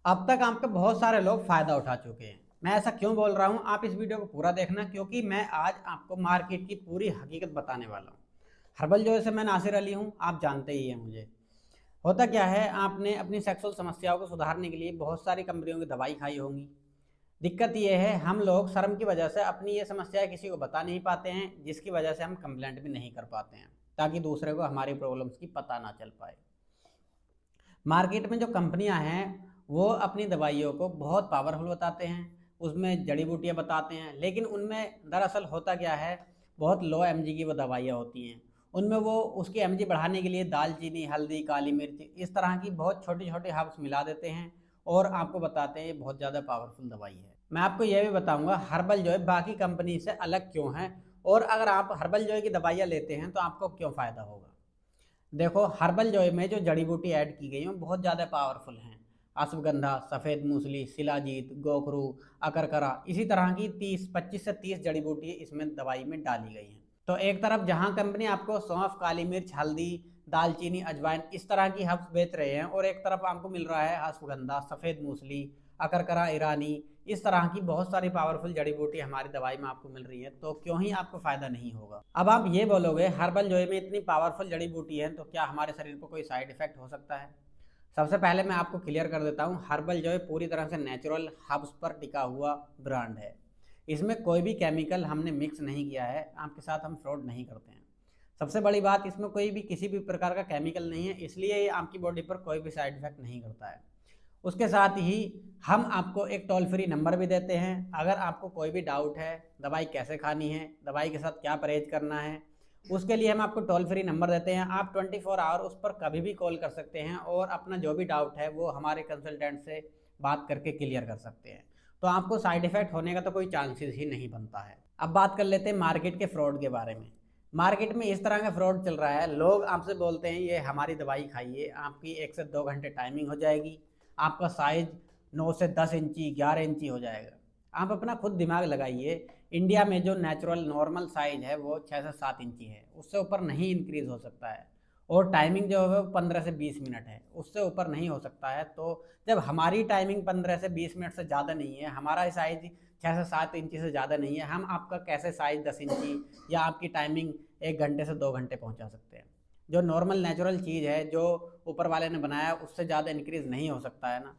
अब तक आपके बहुत सारे लोग फ़ायदा उठा चुके हैं। मैं ऐसा क्यों बोल रहा हूँ, आप इस वीडियो को पूरा देखना, क्योंकि मैं आज आपको मार्केट की पूरी हकीकत बताने वाला हूँ। हर्बल जॉय से मैं नासिर अली हूँ, आप जानते ही हैं मुझे। होता क्या है, आपने अपनी सेक्सुअल समस्याओं को सुधारने के लिए बहुत सारी कंपनियों की दवाई खाई होंगी। दिक्कत ये है, हम लोग शर्म की वजह से अपनी ये समस्याएं किसी को बता नहीं पाते हैं, जिसकी वजह से हम कंप्लेंट भी नहीं कर पाते हैं, ताकि दूसरे को हमारी प्रॉब्लम्स की पता ना चल पाए। मार्केट में जो कंपनियां हैं वो अपनी दवाइयों को बहुत पावरफुल बताते हैं, उसमें जड़ी बूटियां बताते हैं, लेकिन उनमें दरअसल होता क्या है, बहुत लो एमजी की वो दवाइयाँ होती हैं। उनमें वो उसकी एमजी बढ़ाने के लिए दालचीनी, हल्दी, काली मिर्च, इस तरह की बहुत छोटे छोटे हर्ब्स मिला देते हैं और आपको बताते हैं ये बहुत ज़्यादा पावरफुल दवाई है। मैं आपको यह भी बताऊंगा हर्बल जॉय बाकी कंपनी से अलग क्यों है, और अगर आप हर्बल जॉय की दवाइयाँ लेते हैं तो आपको क्यों फ़ायदा होगा। देखो, हर्बल जॉय में जो जड़ी बूटी ऐड की गई हैं बहुत ज़्यादा पावरफुल हैं। अश्वगंधा, सफ़ेद मूसली, शिलाजीत, गोखरू, अकरकरा, इसी तरह की 25 से 30 जड़ी बूटी इसमें दवाई में डाली गई हैं। तो एक तरफ जहां कंपनी आपको सौंफ, काली मिर्च, हल्दी, दालचीनी, अजवाइन, इस तरह की हर्ब्स बेच रहे हैं, और एक तरफ आपको मिल रहा है अश्वगंधा, सफ़ेद मूसली, अकरकरा, ईरानी, इस तरह की बहुत सारी पावरफुल जड़ी बूटी हमारी दवाई में आपको मिल रही है, तो क्यों ही आपको फायदा नहीं होगा। अब आप ये बोलोगे, हर्बल जॉय में इतनी पावरफुल जड़ी बूटी है तो क्या हमारे शरीर पर कोई साइड इफेक्ट हो सकता है। सबसे पहले मैं आपको क्लियर कर देता हूँ, हर्बल जॉय पूरी तरह से नेचुरल हर्ब्स पर टिका हुआ ब्रांड है। इसमें कोई भी केमिकल हमने मिक्स नहीं किया है, आपके साथ हम फ्रॉड नहीं करते हैं। सबसे बड़ी बात, इसमें कोई भी किसी भी प्रकार का केमिकल नहीं है, इसलिए ये आपकी बॉडी पर कोई भी साइड इफेक्ट नहीं करता है। उसके साथ ही हम आपको एक टोल फ्री नंबर भी देते हैं। अगर आपको कोई भी डाउट है, दवाई कैसे खानी है, दवाई के साथ क्या परहेज करना है, उसके लिए हम आपको टोल फ्री नंबर देते हैं। आप 24 आवर उस पर कभी भी कॉल कर सकते हैं और अपना जो भी डाउट है वो हमारे कंसल्टेंट से बात करके क्लियर कर सकते हैं। तो आपको साइड इफेक्ट होने का तो कोई चांसेस ही नहीं बनता है। अब बात कर लेते हैं मार्केट के फ्रॉड के बारे में। मार्केट में इस तरह का फ्रॉड चल रहा है, लोग आपसे बोलते हैं ये हमारी दवाई खाइए, आपकी 1 से 2 घंटे टाइमिंग हो जाएगी, आपका साइज 9 से 10 इंची, 11 इंची हो जाएगा। आप अपना खुद दिमाग लगाइए, इंडिया में जो नेचुरल नॉर्मल साइज है वो 6 से 7 इंची है, उससे ऊपर नहीं इंक्रीज हो सकता है। और टाइमिंग जो है वो 15 से 20 मिनट है, उससे ऊपर नहीं हो सकता है। तो जब हमारी टाइमिंग 15 से 20 मिनट से ज़्यादा नहीं है, हमारा साइज 6 से 7 इंची से ज़्यादा नहीं है, हम आपका कैसे साइज 10 इंची या आपकी टाइमिंग 1 घंटे से 2 घंटे पहुंचा सकते हैं। जो नॉर्मल नेचुरल चीज़ है, जो ऊपर वाले ने बनाया, उससे ज़्यादा इंक्रीज नहीं हो सकता है ना।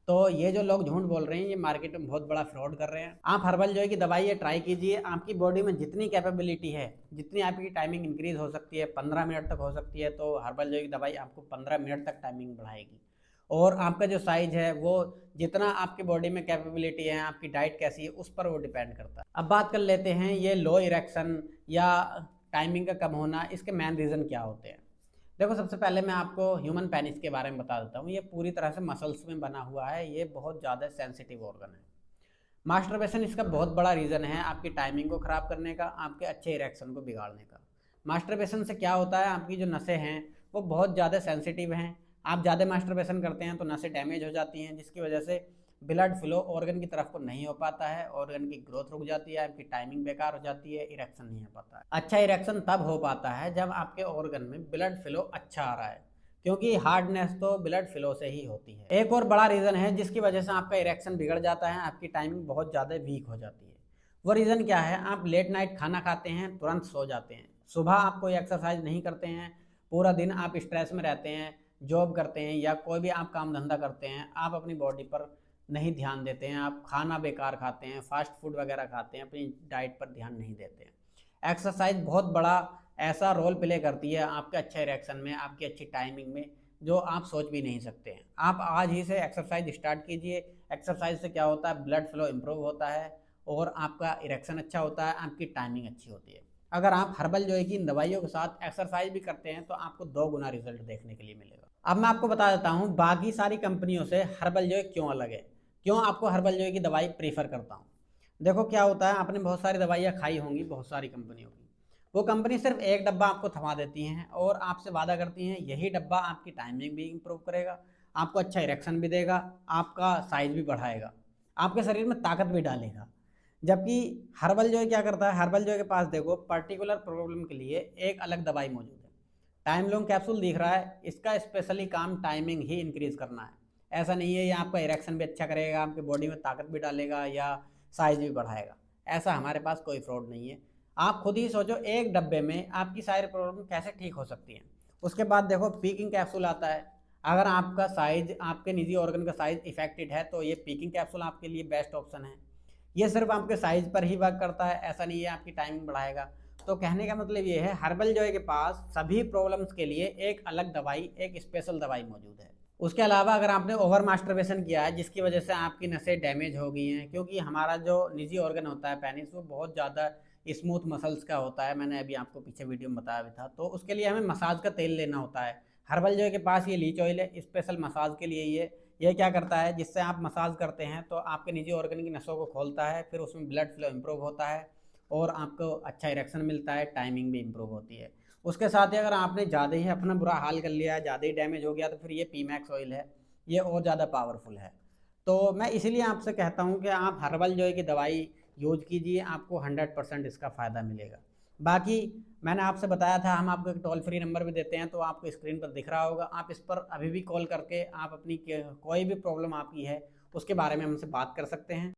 तो ये जो लोग झूठ बोल रहे हैं, ये मार्केट में बहुत बड़ा फ्रॉड कर रहे हैं। आप हर्बल जॉय की दवाई ये ट्राई कीजिए, आपकी बॉडी में जितनी कैपेबिलिटी है, जितनी आपकी टाइमिंग इंक्रीज हो सकती है, 15 मिनट तक हो सकती है, तो हर्बल जॉय की दवाई आपको 15 मिनट तक टाइमिंग बढ़ाएगी। और आपका जो साइज है वो जितना आपकी बॉडी में कैपेबिलिटी है, आपकी डाइट कैसी है, उस पर वो डिपेंड करता है। अब बात कर लेते हैं ये लो इरेक्शन या टाइमिंग का कम होना, इसके मेन रीज़न क्या होते हैं। देखो, सबसे पहले मैं आपको ह्यूमन पेनिस के बारे में बता देता हूँ। ये पूरी तरह से मसल्स में बना हुआ है, ये बहुत ज़्यादा सेंसिटिव ऑर्गन है। मास्टरबेशन इसका बहुत बड़ा रीज़न है आपकी टाइमिंग को ख़राब करने का, आपके अच्छे इरेक्शन को बिगाड़ने का। मास्टरबेशन से क्या होता है, आपकी जो नसें हैं वो बहुत ज़्यादा सेंसिटिव हैं। आप ज़्यादा मास्टरबेशन करते हैं तो नसें डैमेज हो जाती हैं, जिसकी वजह से ब्लड फ्लो ऑर्गन की तरफ को नहीं हो पाता है, ऑर्गन की ग्रोथ रुक जाती है, आपकी टाइमिंग बेकार हो जाती है, इरेक्शन नहीं हो पाता है। अच्छा इरेक्शन तब हो पाता है जब आपके ऑर्गन में ब्लड फ्लो अच्छा आ रहा है, क्योंकि हार्डनेस तो ब्लड फ्लो से ही होती है। एक और बड़ा रीज़न है जिसकी वजह से आपका इरेक्शन बिगड़ जाता है, आपकी टाइमिंग बहुत ज़्यादा वीक हो जाती है। वो रीज़न क्या है, आप लेट नाइट खाना खाते हैं, तुरंत सो जाते हैं, सुबह आप कोई एक्सरसाइज नहीं करते हैं, पूरा दिन आप स्ट्रेस में रहते हैं, जॉब करते हैं या कोई भी आप काम धंधा करते हैं, आप अपनी बॉडी पर नहीं ध्यान देते हैं, आप खाना बेकार खाते हैं, फास्ट फूड वगैरह खाते हैं, अपनी डाइट पर ध्यान नहीं देते हैं। एक्सरसाइज बहुत बड़ा ऐसा रोल प्ले करती है आपके अच्छे इरेक्शन में, आपकी अच्छी टाइमिंग में, जो आप सोच भी नहीं सकते हैं। आप आज ही से एक्सरसाइज स्टार्ट कीजिए। एक्सरसाइज से क्या होता है, ब्लड फ्लो इम्प्रूव होता है और आपका इरेक्शन अच्छा होता है, आपकी टाइमिंग अच्छी होती है। अगर आप हर्बल जॉय की इन दवाइयों के साथ एक्सरसाइज भी करते हैं तो आपको 2 गुना रिजल्ट देखने के लिए मिलेगा। अब मैं आपको बता देता हूँ बाकी सारी कंपनियों से हर्बल जॉय क्यों अलग है, क्यों आपको हर्बल जॉय की दवाई प्रीफर करता हूँ। देखो क्या होता है, आपने बहुत सारी दवाइयाँ खाई होंगी बहुत सारी कंपनियों की। वो कंपनी सिर्फ एक डब्बा आपको थमा देती हैं और आपसे वादा करती हैं यही डब्बा आपकी टाइमिंग भी इम्प्रूव करेगा, आपको अच्छा इरेक्शन भी देगा, आपका साइज भी बढ़ाएगा, आपके शरीर में ताकत भी डालेगा। जबकि हर्बल जॉय क्या करता है, हर्बल जॉय के पास देखो पर्टिकुलर प्रॉब्लम के लिए एक अलग दवाई मौजूद है। टाइम लॉन्ग कैप्सूल दिख रहा है, इसका स्पेशली काम टाइमिंग ही इंक्रीज करना है। ऐसा नहीं है ये आपका इरेक्शन भी अच्छा करेगा, आपके बॉडी में ताकत भी डालेगा या साइज भी बढ़ाएगा। ऐसा हमारे पास कोई फ्रॉड नहीं है। आप खुद ही सोचो एक डब्बे में आपकी सारी प्रॉब्लम कैसे ठीक हो सकती है। उसके बाद देखो पीकिंग कैप्सूल आता है। अगर आपका साइज, आपके निजी ऑर्गन का साइज इफेक्टेड है तो ये पीकिंग कैप्सूल आपके लिए बेस्ट ऑप्शन है। ये सिर्फ आपके साइज पर ही वर्क करता है, ऐसा नहीं है आपकी टाइमिंग बढ़ाएगा। तो कहने का मतलब ये है हर्बल जॉय के पास सभी प्रॉब्लम्स के लिए एक अलग दवाई, एक स्पेशल दवाई मौजूद है। उसके अलावा अगर आपने ओवर मास्टरबेशन किया है जिसकी वजह से आपकी नसें डैमेज हो गई हैं, क्योंकि हमारा जो निजी ऑर्गन होता है पेनिस वो बहुत ज़्यादा स्मूथ मसल्स का होता है, मैंने अभी आपको पीछे वीडियो में बताया भी था। तो उसके लिए हमें मसाज का तेल लेना होता है। हर्बल जॉय के पास ये लीच ऑयल है स्पेशल मसाज के लिए। ये क्या करता है, जिससे आप मसाज करते हैं तो आपके निजी ऑर्गन की नसों को खोलता है, फिर उसमें ब्लड फ्लो इम्प्रूव होता है और आपको अच्छा इरेक्शन मिलता है, टाइमिंग भी इम्प्रूव होती है। उसके साथ ही अगर आपने ज़्यादा ही अपना बुरा हाल कर लिया, ज़्यादा ही डैमेज हो गया, तो फिर ये पी मैक्स ऑयल है, ये और ज़्यादा पावरफुल है। तो मैं इसीलिए आपसे कहता हूँ कि आप हर्बल जॉय की दवाई यूज कीजिए, आपको 100% इसका फ़ायदा मिलेगा। बाकी मैंने आपसे बताया था हम आपको एक टोल फ्री नंबर भी देते हैं, तो आपको स्क्रीन पर दिख रहा होगा, आप इस पर अभी भी कॉल करके आप अपनी कोई भी प्रॉब्लम आपकी है उसके बारे में हमसे बात कर सकते हैं।